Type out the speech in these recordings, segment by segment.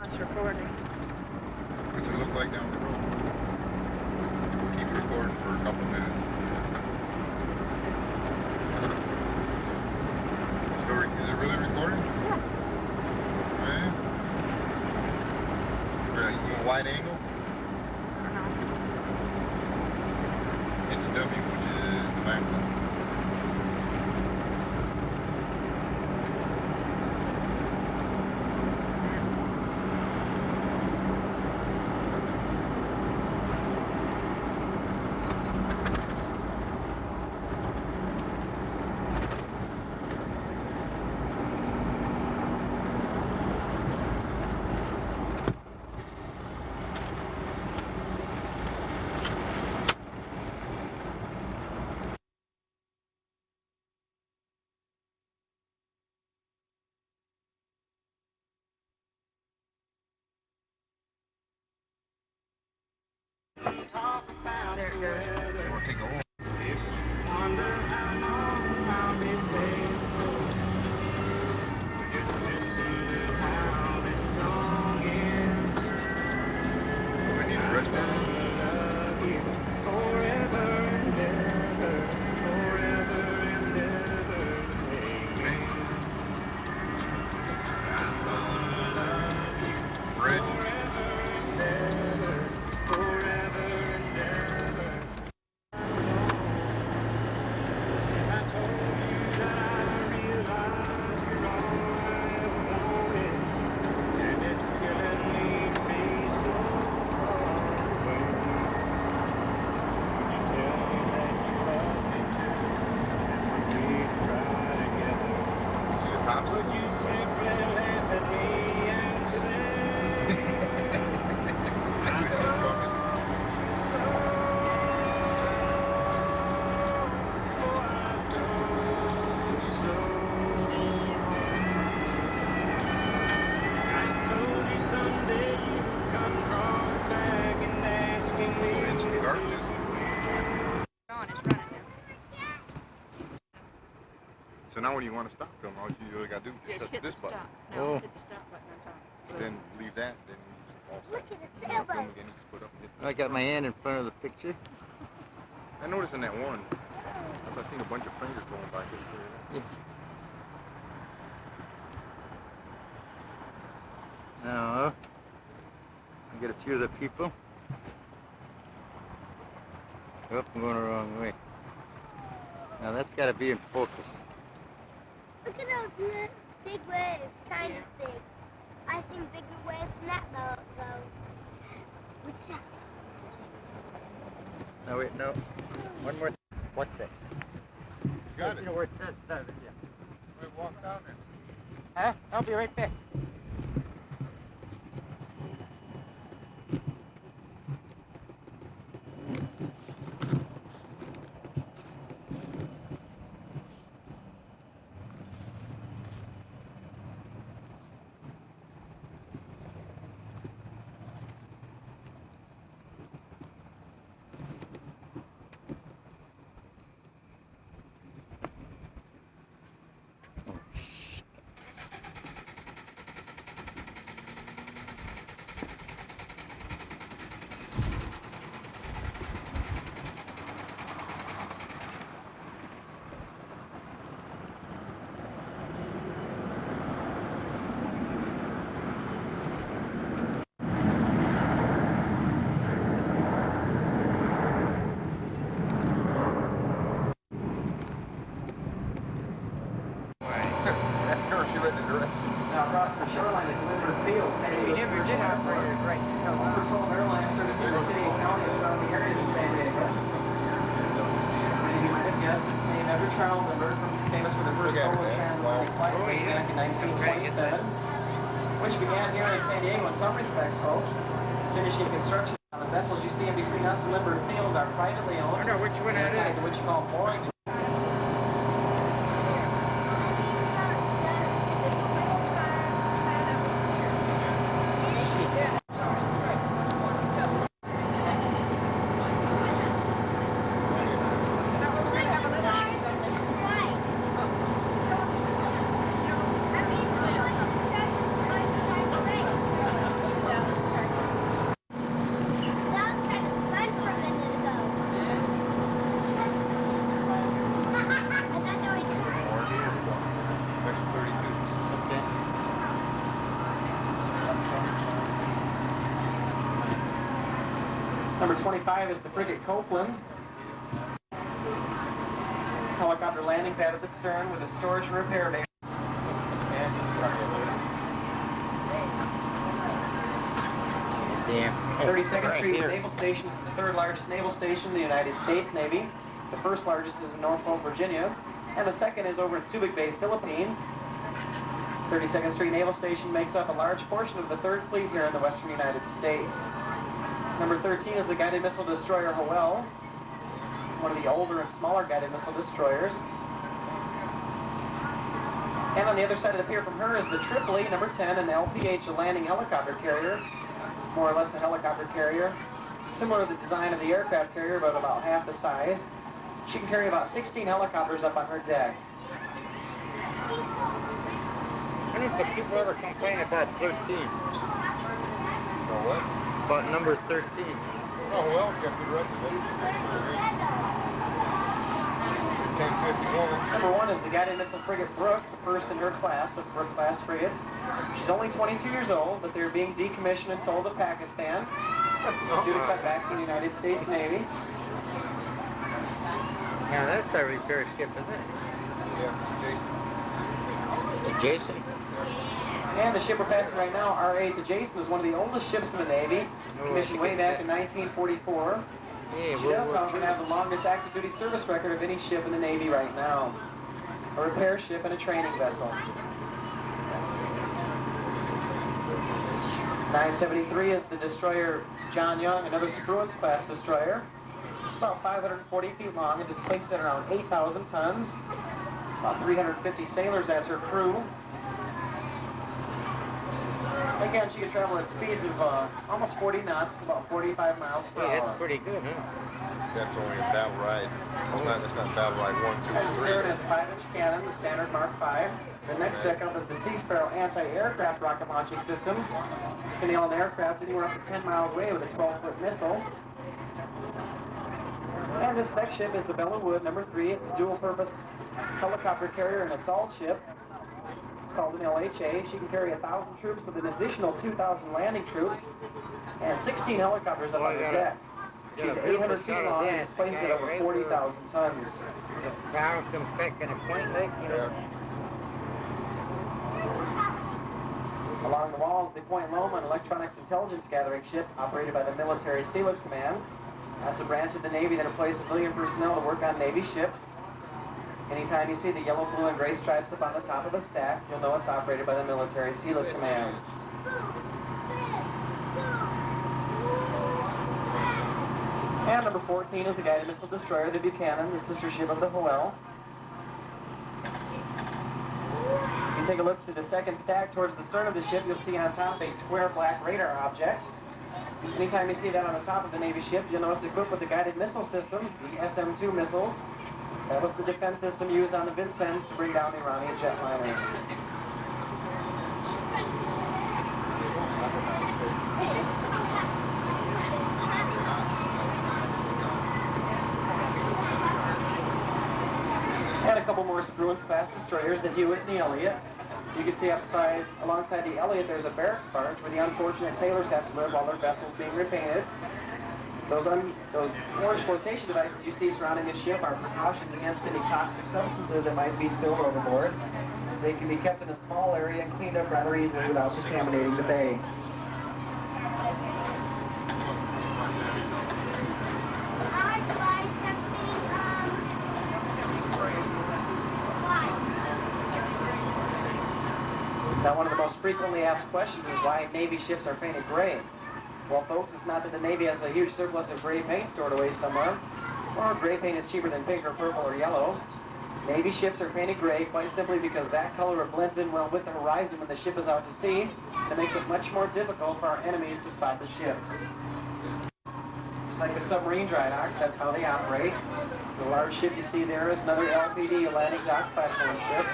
It's recording. What's it look like down the road? Keep recording for a couple minutes. Story, is it really recording? Yeah. Man. You want wide angle? I don't know. Hit the W, which is the back button. There it goes. You want to take a hold? Do we need a rest stop? Bridge. See the tops of it? I knew that was coming. Go in some garbage. On, it's running now. So now when you want to stop them, all you really got to do is Just just hit this the button. stop. No, Oh. hit the stop button on top. Then leave that, then you all set. Look at the You want to film sailboat. again, you just put up and hit. I got my hand in front of the picture. I noticed in that one, I seen a bunch of fingers going back there. Yeah. Now, I get a few of the people. Oh, I'm going the wrong way. Now that's got to be in focus. Look at those big waves, kind of big. I seen bigger waves than that though. What's that? No, wait, no. One more. What's that? You got it. You know where it says start, yeah. Wait, walk down there. Huh? I'll be right back. That's her, she read the directions. Now across the shoreline is Lindbergh Field. You never did operate it right. Patrol airline service in the city and county and surrounding areas of San Diego. As many of you might have guessed, it's named after Charles Lindbergh, famous for the first Look at solo it, transatlantic flight Oh, way yeah. back in 1927, which began here in San Diego in some respects, folks. Finishing construction on the vessels you see in between us and Lindbergh Field are privately owned. I wonder which one that tied is. to what you call mooring. Number 25 is the frigate Copeland. Helicopter landing pad at the stern with a storage and repair bay. Damn. 32nd Right Street here. Naval Station is the third largest naval station in the United States Navy. The first largest is in Norfolk, Virginia, and the second is over in Subic Bay, Philippines. 32nd Street Naval Station makes up a large portion of the 3rd Fleet here in the western United States. Number 13 is the guided missile destroyer Howell, one of the older and smaller guided missile destroyers. And on the other side of the pier from her is the Tripoli, number 10, an LPH, a landing helicopter carrier, more or less a helicopter carrier, similar to the design of the aircraft carrier, but about half the size. She can carry about 16 helicopters up on her deck. I wonder if the people ever complain about 13. Oh, what? About number 13. Oh, well, you got good reputation. 1051. Number 1 is the guided missile frigate Brooke, the first in her class of Brooke-class frigates. She's only 22 years old, but they're being decommissioned and sold to Pakistan due to cutbacks in the United States Navy. Now that's a repair ship, isn't it? Yeah, Jason. Jason. And the ship we're passing right now, R8, the Jason, is one of the oldest ships in the Navy, commissioned way back in 1944. Yeah, She World does, War however, II. have the longest active duty service record of any ship in the Navy right now. A repair ship and a training vessel. 973 is the destroyer John Young, another Spruance-class destroyer. About 540 feet long and displaced at around 8,000 tons. About 350 sailors as her crew. Again, she can travel at speeds of almost 40 knots. It's about 45 miles per Hey, that's hour. pretty good, huh? That's only a battle ride. That's not battle ride 1, 2, And and the 3. stern is a 5-inch cannon, the standard Mark V. The next deck up is the Sea Sparrow anti-aircraft rocket launching system. It can nail an aircraft anywhere up to 10 miles away with a 12-foot missile. And this next ship is the Bella Wood, number 3. It's a dual-purpose helicopter carrier and assault ship. It's called an LHA. She can carry 1,000 troops with an additional 2,000 landing troops and 16 helicopters up Well, on you the gotta- deck. you She's gotta build 800 a feet shot of long and that. displaces at Yeah, over right. 40,000 tons. The power comes back in a point like, you know. Along the walls, the Point Loma, an electronics intelligence gathering ship operated by the Military Sealift Command. That's a branch of the Navy that employs civilian personnel to work on Navy ships. Anytime you see the yellow, blue, and gray stripes up on the top of a stack, you'll know it's operated by the Military Sealift Command. And number 14 is the guided missile destroyer, the Buchanan, the sister ship of the Howell. You take a look to the second stack towards the stern of the ship, you'll see on top a square black radar object. Anytime you see that on the top of the Navy ship, you'll know it's equipped with the guided missile systems, the SM-2 missiles. That was the defense system used on the Vincennes to bring down the Iranian jetliner. And a couple more Spruance-class destroyers, the Hewitt and the Elliott. You can see alongside the Elliott, there's a barracks barge where the unfortunate sailors have to live while their vessel's being repainted. Those orange flotation devices you see surrounding the ship are precautions against any toxic substances that might be spilled overboard. They can be kept in a small area and cleaned up rather easily without contaminating the bay. Now, one of the most frequently asked questions is why Navy ships are painted gray. Well, folks, it's not that the Navy has a huge surplus of gray paint stored away somewhere, or gray paint is cheaper than pink or purple or yellow. Navy ships are painted gray quite simply because that color blends in well with the horizon when the ship is out to sea, and it makes it much more difficult for our enemies to spot the ships. Just like the submarine dry docks, that's how they operate. The large ship you see there is another LPD, a landing dock platform ship.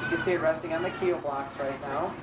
You can see it resting on the keel blocks right now.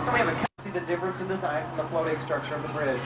And we have a see the difference in design from the floating structure of the bridge.